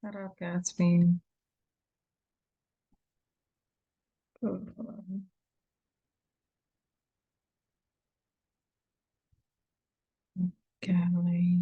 Shout out Gatsby. Oh, golly.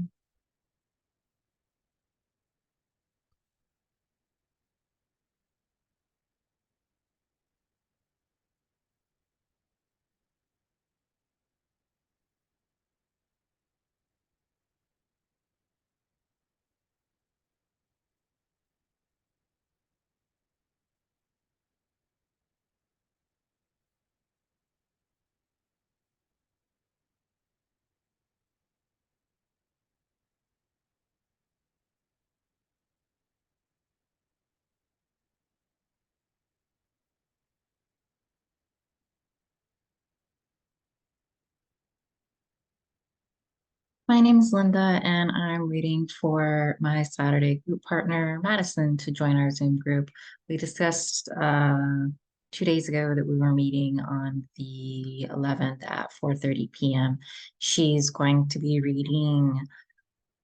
My name is Linda, and I'm reading for my Saturday group partner, Madison, to join our Zoom group. We discussed 2 days ago that we were meeting on the 11th at 4:30 p.m. She's going to be reading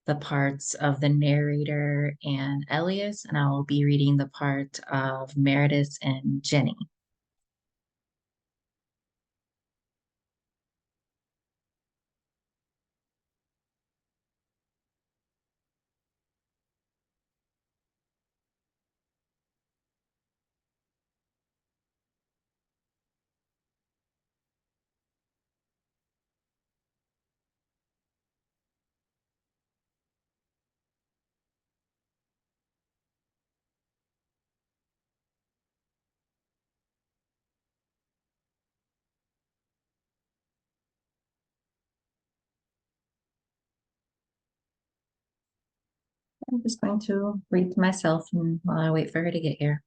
the parts of the narrator and Elias, and I will be reading the part of Meredith and Jenny. I'm just going to read to myself and while I wait for her to get here.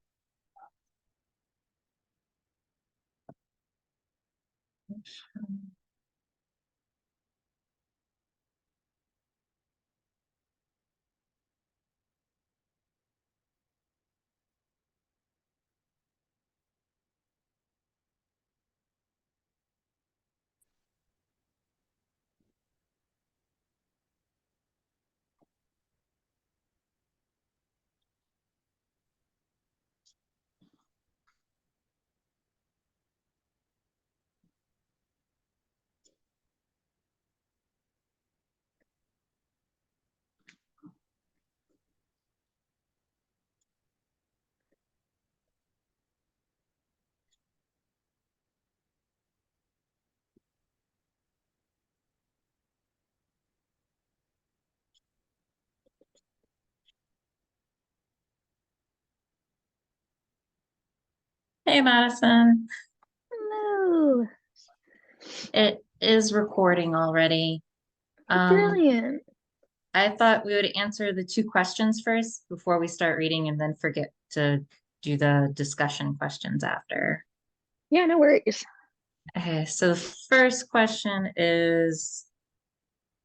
Hey, Madison. Hello. It is recording already. Um, Brilliant. I thought we would answer the two questions first before we start reading and then forget to do the discussion questions after. Yeah, no worries. Okay, so the first question is,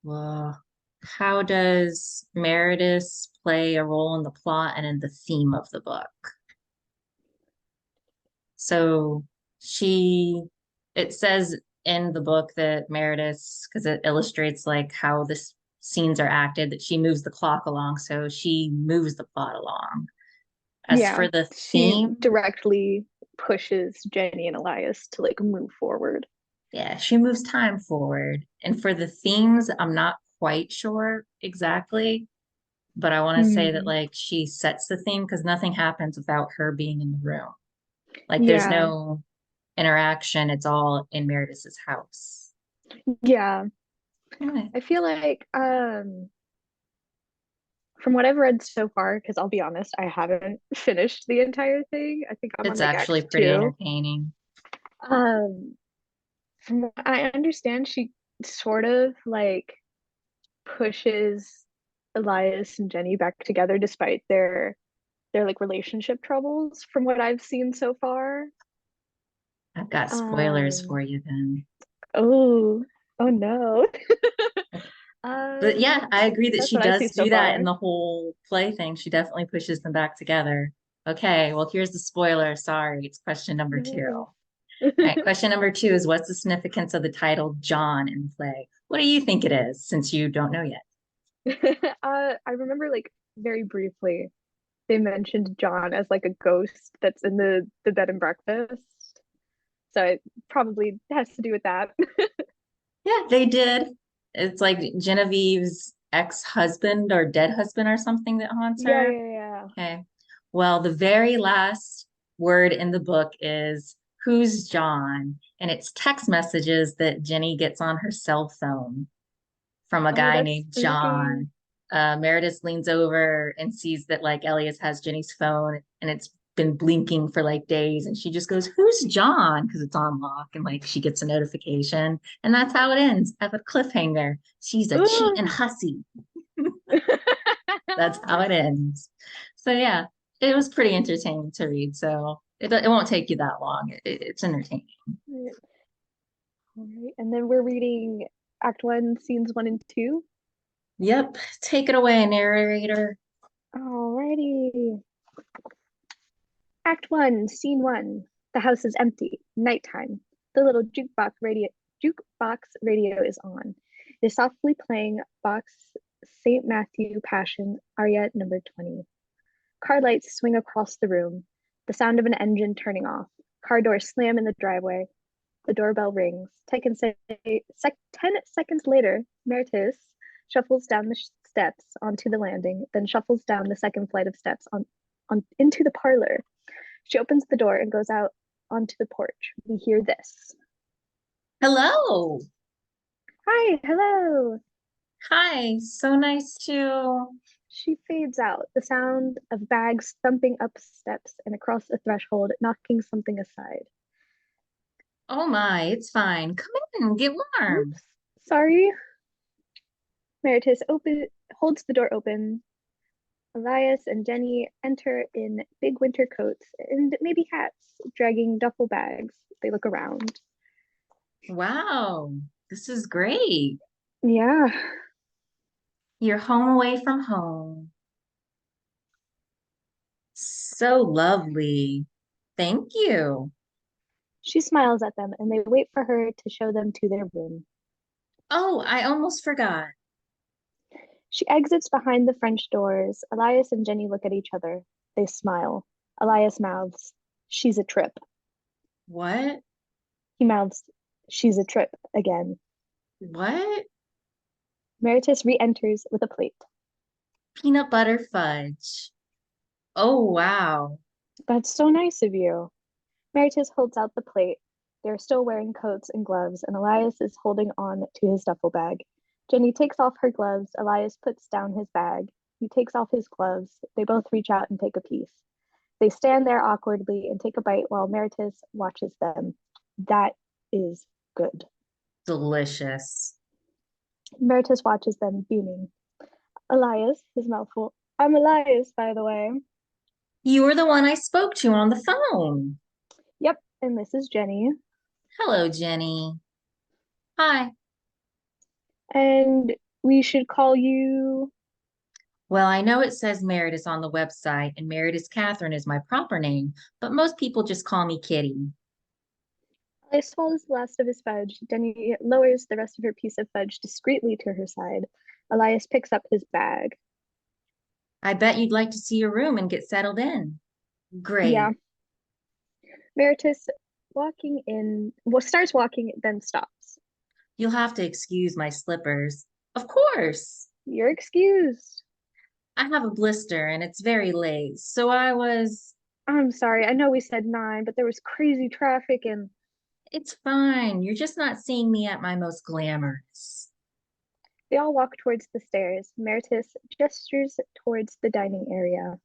well, how does Meredith play a role in the plot and in the theme of the book? So she, it says in the book that Meredith, because it illustrates like how this scenes are acted, that she moves the clock along. So she moves the plot along. As Yeah, for the she theme, directly pushes Jenny and Elias to like move forward. yeah, she moves time forward. And for the themes, I'm not quite sure exactly, but I want to say that Hmm. like she sets the theme because nothing happens without her being in the room. Like there's Yeah, no interaction, it's all in Meredith's house. yeah. Anyway, I feel like from what I've read so far, because I'll be honest, I haven't finished the entire thing. I think I'm on it's like actually act pretty two. entertaining. Um, from what I understand, she sort of like pushes Elias and Jenny back together despite their like relationship troubles from what I've seen so far. I've got spoilers for Um, you then. oh, oh no. But yeah, I agree that That's she what I see does so do that in far. the whole play thing. She definitely pushes them back together. Okay, well, here's the spoiler. Sorry, it's question number two. No. All right, question number two is what's the significance of the title John in the play? What do you think it is, since you don't know yet? I remember like very briefly. they mentioned John as like a ghost that's in the bed and breakfast. So it probably has to do with that. Yeah, they did. It's like Genevieve's ex-husband or dead husband or something that haunts Yeah, her. yeah, yeah. Okay. Well, the very last word in the book is who's John? And it's text messages that Jenny gets on her cell phone from a Oh, guy that's named spooky. John. Meredith leans over and sees that like Elias has Jenny's phone and it's been blinking for like days. And she just goes, who's John? Because it's on lock. And like she gets a notification. And that's how it ends at the cliffhanger. She's a cheating Ugh. hussy. That's how it ends. So yeah, it was pretty entertaining to read. So it won't take you that long. It's entertaining. All right. And then we're reading Act One, Scenes One and Two. Yep. Take it away, narrator. Alrighty. Act One, Scene One. The house is empty. Nighttime. The little jukebox radio is on. It is softly playing Bach's St. Matthew Passion, aria number 20. Car lights swing across the room. The sound of an engine turning off. Car doors slam in the driveway. The doorbell rings. 10 seconds later, Meritus shuffles down the steps onto the landing, then shuffles down the second flight of steps on into the parlor. She opens the door and goes out onto the porch. We hear this. Hello. Hi, hello. Hi. So nice to. She fades out, the sound of bags thumping up steps and across the threshold, knocking something aside. Oh my, it's fine. Come in, get warm. Oops, sorry. Meritus holds the door open. Elias and Jenny enter in big winter coats and maybe hats, dragging duffel bags. They look around. Wow, this is great. Yeah. You're home away from home. So lovely. Thank you. She smiles at them and they wait for her to show them to their room. Oh, I almost forgot. She exits behind the French doors. Elias and Jenny look at each other. They smile. Elias mouths, "She's a trip." What? He mouths, "She's a trip" again. What? Meritus re enters with a plate. Peanut butter fudge. Oh, wow. "That's so nice of you." Meritus holds out the plate. They're still wearing coats and gloves, and Elias is holding on to his duffel bag. Jenny takes off her gloves. Elias puts down his bag. He takes off his gloves. They both reach out and take a piece. They stand there awkwardly and take a bite while Meritus watches them. That is good. Delicious. Meritus watches them, beaming. Elias, his mouth full. "I'm Elias, by the way." You were the one I spoke to on the phone. "Yep, and this is Jenny." Hello, Jenny. Hi. "And we should call you." Well, I know it says Meredith on the website, and Meredith Catherine is my proper name, but most people just call me Kitty. Elias swallows the last of his fudge. Jenny lowers the rest of her piece of fudge discreetly to her side. Elias picks up his bag. I bet you'd like to see your room and get settled in. Yeah. Great. Meritus starts walking, then stops. You'll have to excuse my slippers. Of course. "You're excused." I have a blister and it's very late, so I was. "I'm sorry, I know we said 9, but there was crazy traffic and." It's fine. You're just not seeing me at my most glamorous. They all walk towards the stairs. Meritus gestures towards the dining area.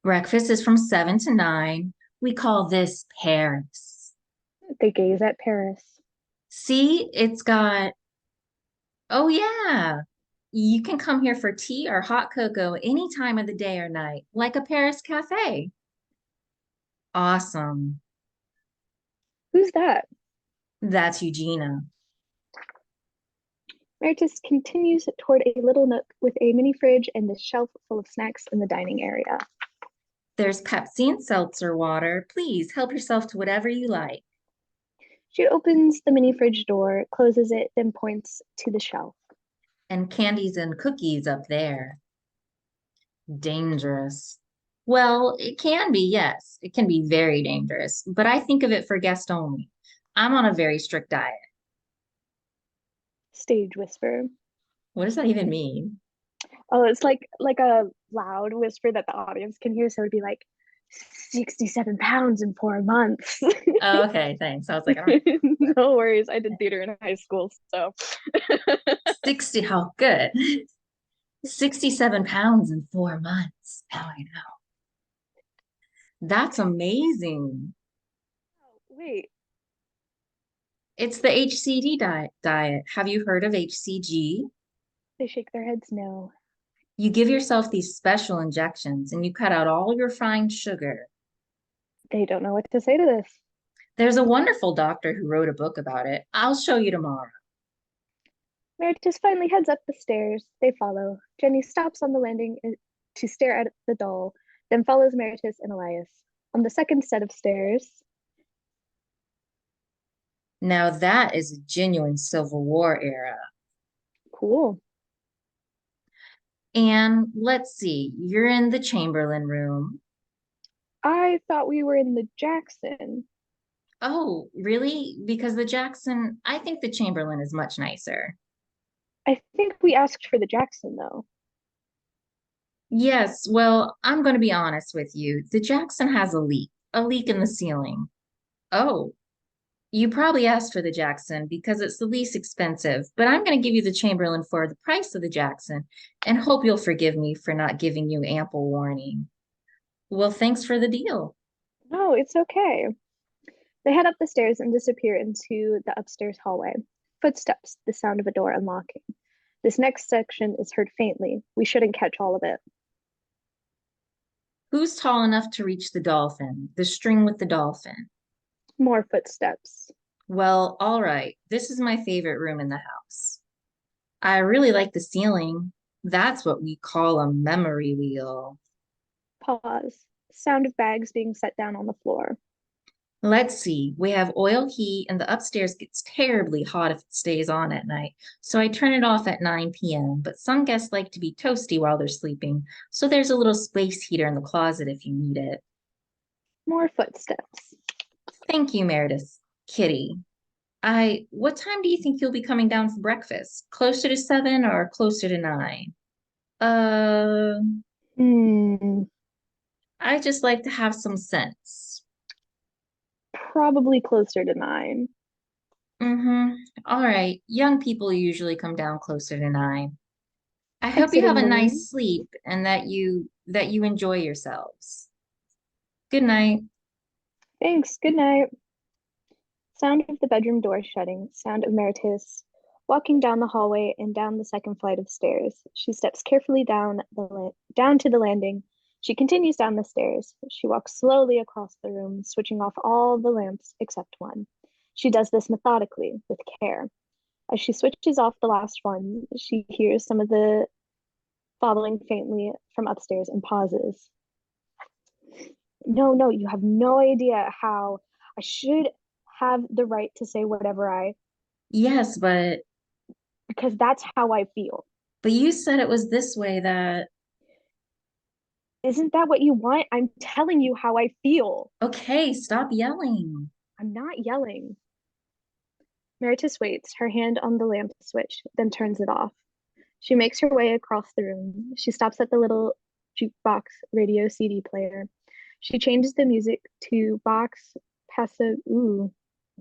Breakfast is from 7 to 9. We call this Paris. They gaze at Paris. See, it's got. Oh, yeah. You can come here for tea or hot cocoa any time of the day or night, like a Paris cafe. Awesome. "Who's that?" That's Eugenia. Meritus continues toward a little nook with a mini fridge and a shelf full of snacks in the dining area. There's Pepsi and seltzer water. Please help yourself to whatever you like. She opens the mini fridge door, closes it, then points to the shelf. And candies and cookies up there. Dangerous. Well, it can be, yes. It can be very dangerous, but I think of it for guests only. I'm on a very strict diet. Stage whisper. What does that even mean? Oh, it's like a loud whisper that the audience can hear. So it'd be like 67 pounds in 4 months. Oh, okay, thanks. I was like, I don't No worries. I did theater in high school, so 60, how good. 67 pounds in 4 months. Now I know. That's amazing. wait, It's the HCG diet. Have you heard of HCG? they shake their heads no. You give yourself these special injections and you cut out all your refined sugar. They don't know what to say to this. There's a wonderful doctor who wrote a book about it. I'll show you tomorrow. Meredith finally heads up the stairs. They follow. Jenny stops on the landing to stare at the doll, then follows Meredith and Elias. On the second set of stairs, Now that is a genuine Civil War era. cool. And let's see, you're in the Chamberlain room. I thought we were in the Jackson. Oh, really? Because the Jackson, I think the Chamberlain is much nicer. I think we asked for the Jackson though. Yes, well, I'm going to be honest with you. The Jackson has a leak in the ceiling. Oh, you probably asked for the Jackson because it's the least expensive, but I'm going to give you the Chamberlain for the price of the Jackson and hope you'll forgive me for not giving you ample warning. Well, thanks for the deal. No, it's okay. They head up the stairs and disappear into the upstairs hallway. Footsteps, the sound of a door unlocking. This next section is heard faintly. We shouldn't catch all of it. Who's tall enough to reach the dolphin? The string with the dolphin. More footsteps. Well, all right. This is my favorite room in the house. I really like the ceiling. That's what we call a memory wheel. Pause. Sound of bags being set down on the floor. Let's see. We have oil heat, and the upstairs gets terribly hot if it stays on at night. So I turn it off at 9 p.m. But some guests like to be toasty while they're sleeping. So there's a little space heater in the closet if you need it. More footsteps. Thank you, Meredith. Kitty. What time do you think you'll be coming down for breakfast? Closer to 7 or closer to 9? Uh, Hmm. I just like to have some sense. Probably closer to 9. Mm-hmm. All right. Young people usually come down closer to 9. I hope you have Exiting a the room. nice sleep and that you enjoy yourselves. Good night. Thanks. Good night. Sound of the bedroom door shutting. Sound of Meritus walking down the hallway and down the second flight of stairs. She steps carefully down to the landing. She continues down the stairs. She walks slowly across the room, switching off all the lamps except one. She does this methodically, with care. As she switches off the last one, she hears some of the following faintly from upstairs and pauses. No, no, you have no idea how I should have the right to say whatever Yes, because that's how I feel. but you said it was this way that Isn't that what you want? I'm telling you how I feel. okay, stop yelling. I'm not yelling. Meritus waits, her hand on the lamp switch, then turns it off. She makes her way across the room. She stops at the little jukebox radio CD player. She changes the music to box passive ooh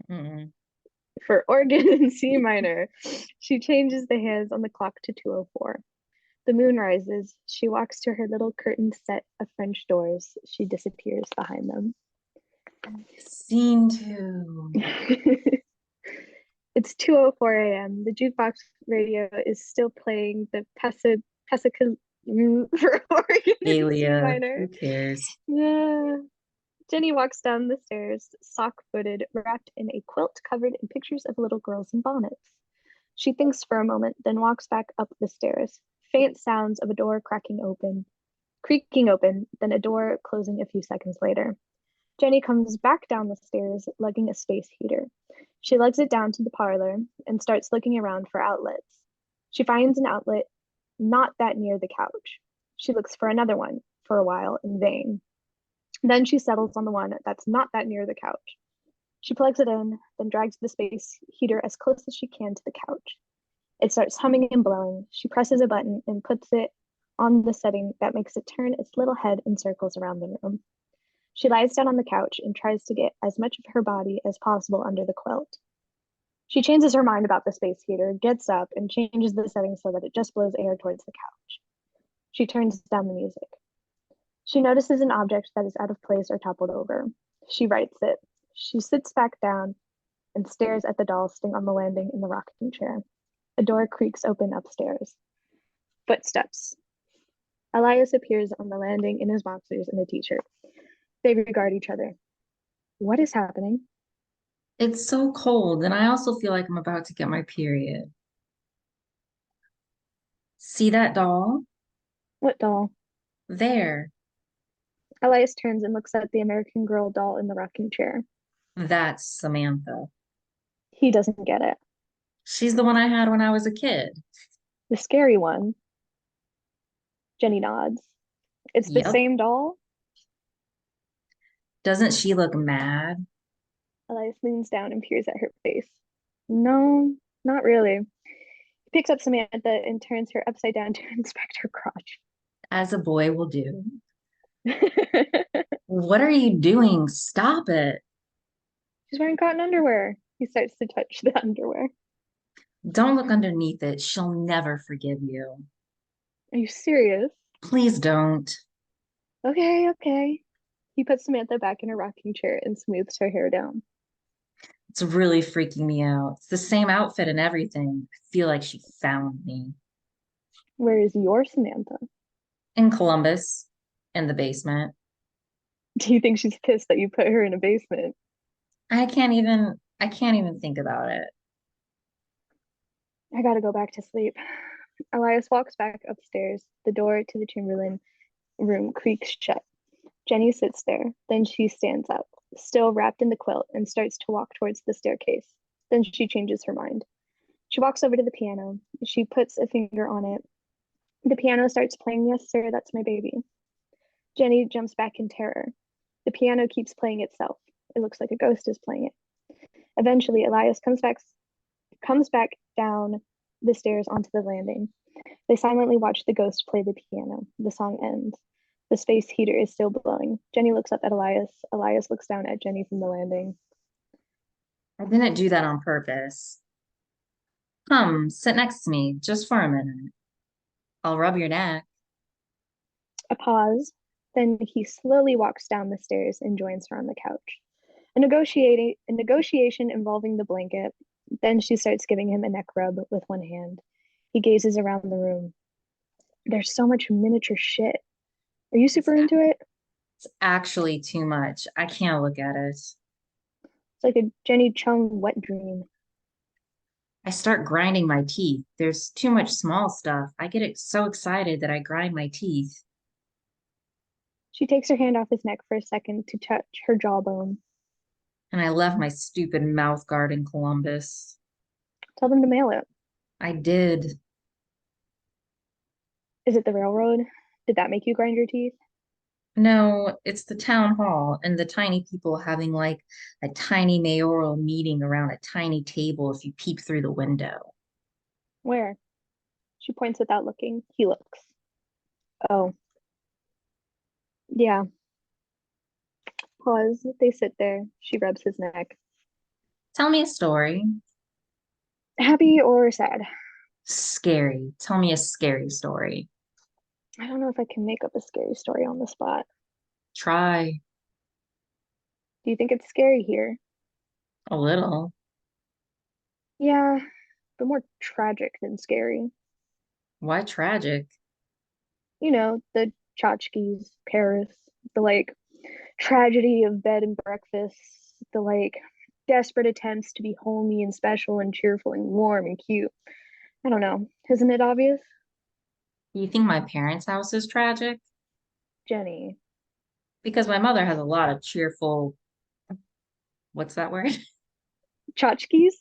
Mm-mm. for organ in C minor. She changes the hands on the clock to 2:04. The moon rises. She walks to her little curtained set of French doors. She disappears behind them. Scene two. It's 2:04 a.m. The jukebox radio is still playing the Pesica for organ in C Alia, minor. who cares? Yeah. Jenny walks down the stairs, sock-footed, wrapped in a quilt covered in pictures of little girls in bonnets. She thinks for a moment, then walks back up the stairs. Faint sounds of a door creaking open, then a door closing a few seconds later. Jenny comes back down the stairs, lugging a space heater. She lugs it down to the parlor and starts looking around for outlets. She finds an outlet not that near the couch. She looks for another one, for a while in vain. Then she settles on the one that's not that near the couch. She plugs it in, then drags the space heater as close as she can to the couch. It starts humming and blowing. She presses a button and puts it on the setting that makes it turn its little head in circles around the room. She lies down on the couch and tries to get as much of her body as possible under the quilt. She changes her mind about the space heater, gets up, and changes the setting so that it just blows air towards the couch. She turns down the music. She notices an object that is out of place or toppled over. She rights it. She sits back down and stares at the doll sitting on the landing in the rocking chair. A door creaks open upstairs. Footsteps. Elias appears on the landing in his boxers and a t-shirt. They regard each other. What is happening? It's so cold, and I also feel like I'm about to get my period. See that doll? What doll? There. Elias turns and looks at the American Girl doll in the rocking chair. That's Samantha. He doesn't get it. She's the one I had when I was a kid. The scary one. Jenny nods. It's the Yep. same doll? Doesn't she look mad? Elias leans down and peers at her face. No, not really. He picks up Samantha and turns her upside down to inspect her crotch. As a boy will do. What are you doing? Stop it. She's wearing cotton underwear. He starts to touch the underwear. Don't look underneath it. She'll never forgive you. Are you serious? Please don't. Okay, okay. He puts Samantha back in her rocking chair and smooths her hair down. It's really freaking me out. It's the same outfit and everything. I feel like she found me. Where is your Samantha? In Columbus, in the basement. Do you think she's pissed that you put her in a basement? I can't even think about it. I gotta go back to sleep. Elias walks back upstairs. The door to the Chamberlain room creaks shut. Jenny sits there. Then she stands up, still wrapped in the quilt, and starts to walk towards the staircase. Then she changes her mind. She walks over to the piano. She puts a finger on it. The piano starts playing Yes, Sir, That's My Baby. Jenny jumps back in terror. The piano keeps playing itself. It looks like a ghost is playing it. Eventually, Elias comes back down the stairs onto the landing. They silently watch the ghost play the piano. The song ends. The space heater is still blowing. Jenny looks up at Elias. Elias looks down at Jenny from the landing. I didn't do that on purpose. Come, sit next to me just for a minute. I'll rub your neck. A pause. Then he slowly walks down the stairs and joins her on the couch. A negotiation involving the blanket. Then she starts giving him a neck rub with one hand. He gazes around the room. There's so much miniature shit. Are you It's, super into it? it's actually too much. I can't look at it. It's like a Jenny Chung wet dream. I start grinding my teeth. There's too much small stuff. I get so excited that I grind my teeth. She takes her hand off his neck for a second to touch her jawbone. And I left my stupid mouth guard in Columbus. Tell them to mail it. I did. Is it the railroad? Did that make you grind your teeth? No, it's the town hall and the tiny people having like a tiny mayoral meeting around a tiny table if you peep through the window. Where? She points without looking. He looks. Oh, yeah. Pause. They sit there. She rubs his neck. Tell me a story. Happy or sad? Scary. Tell me a scary story. I don't know if I can make up a scary story on the spot. Try Do you think it's scary here? a little. Yeah, but more tragic than scary. Why tragic? You know, the tchotchkes, Paris, the like tragedy of bed and breakfast, the like desperate attempts to be homey and special and cheerful and warm and cute. I don't know. Isn't it obvious? You think my parents' house is tragic? Jenny. Because my mother has a lot of cheerful, what's that word? Tchotchkes?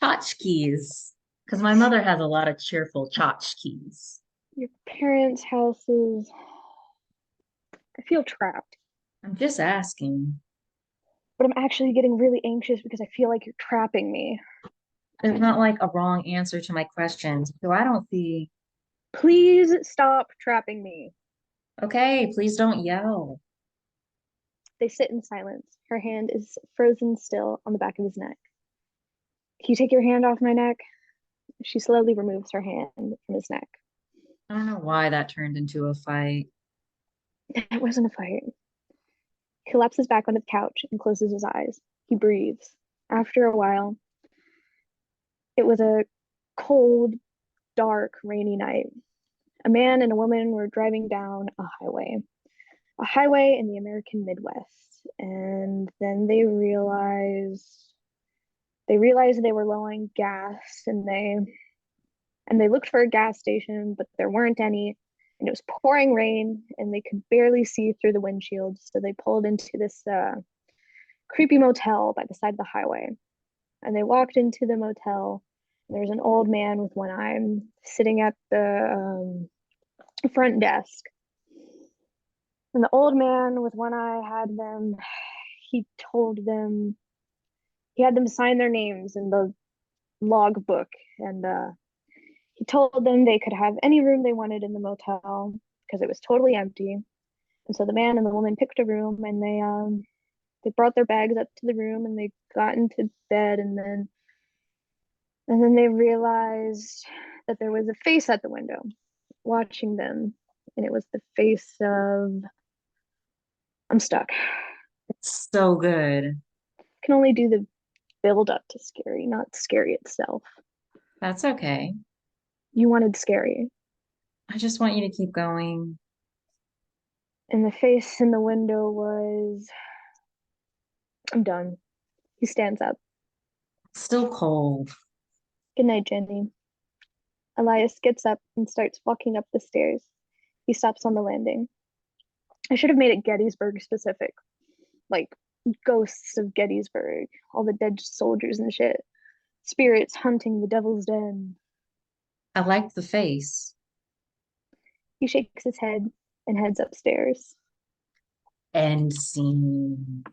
Tchotchkes. Because my mother has a lot of cheerful tchotchkes. Your parents' houses. I feel trapped, I'm just asking. but I'm actually getting really anxious because I feel like you're trapping me. There's not like a wrong answer to my questions. So I don't see. Please stop trapping me. Okay, please don't yell. They sit in silence. Her hand is frozen still on the back of his neck. Can you take your hand off my neck? She slowly removes her hand from his neck. I don't know why that turned into a fight. It wasn't a fight. He collapses back onto the couch and closes his eyes. He breathes. After a while, it was a cold, dark, rainy night. A man and a woman were driving down a highway in the American Midwest. And then they realized they were low on gas, and they looked for a gas station, but there weren't any. And it was pouring rain, and they could barely see through the windshield. So they pulled into this creepy motel by the side of the highway. And they walked into the motel. There's an old man with one eye sitting at the front desk. And the old man with one eye he told them, he had them sign their names in the log book. And he told them they could have any room they wanted in the motel because it was totally empty. And so the man and the woman picked a room, and they brought their bags up to the room, and they got into bed, and then they realized that there was a face at the window watching them, and it was the face of, I'm stuck. It's so good. Can only do the build up to scary, not scary itself. That's okay. You wanted scary. I just want you to keep going. And the face in the window was, I'm done. He stands up. Still cold. Good night, Jenny. Elias gets up and starts walking up the stairs. He stops on the landing. I should have made it Gettysburg specific, like ghosts of Gettysburg, all the dead soldiers and shit, spirits hunting the devil's den. I like the face. He shakes his head and heads upstairs. End scene.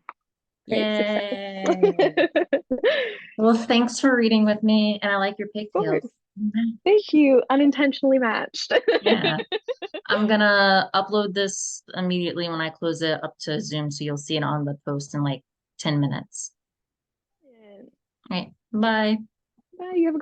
Great success. Yay. Well, thanks for reading with me, and I like your pigtails. Thank you. Unintentionally matched. Yeah. I'm gonna upload this immediately when I close it up to Zoom, so you'll see it on the post in like 10 minutes. All right. Bye. Bye. You have a great